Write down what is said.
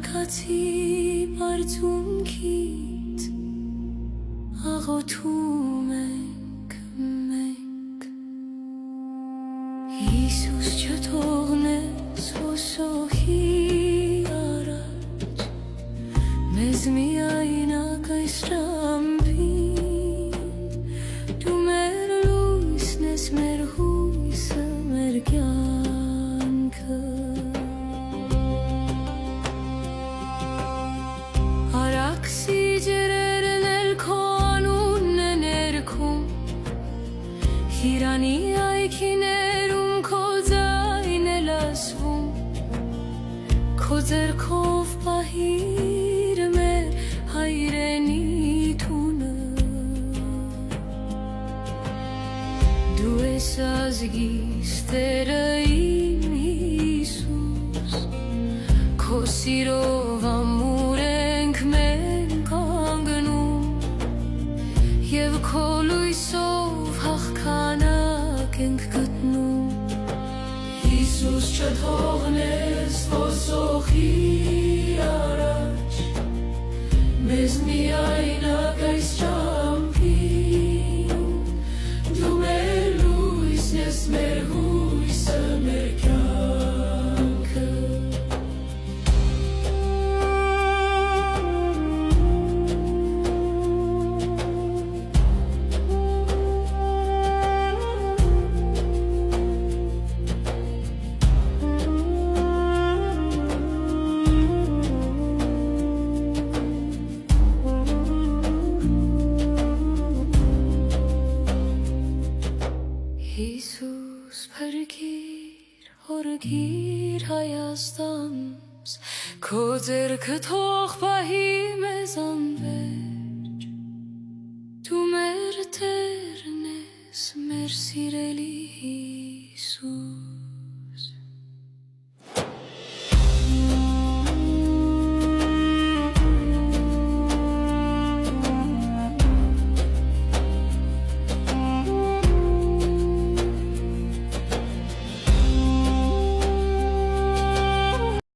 Զարգացի բարձունքից աղոթում ենք մենք Հիսուս չթողնես ոսոխի առաջ մեզ միայնակ այս ճամփին դու մեր լույսն ես մեր հույսը մեր կյանքը Արաքսի ջրերն էլ քո անունն են երգում Հիրանի այգիներում քո ձայնն է լսվում Քո ձեռքով պահիր մեր հայրենի թունը Դու ես ազգիս Տերը իմ Հիսուս Քո սիրով ամուր ենք մենք անգնում Եվ քո լույսով հաղթանակ ենք գտնում Հիսուս չթողնես ոսոխի առաջ Մեզ միայնակ այս ճամփին Դու մեր լույսն ես մեր հույսը մեր կյանքը Հիսուս փրկիր, հորգիր Հայաստանս, քո ձեռքը թող պահի մեզ անվերջ, դու մեր Տերն ես, մեր սիրելի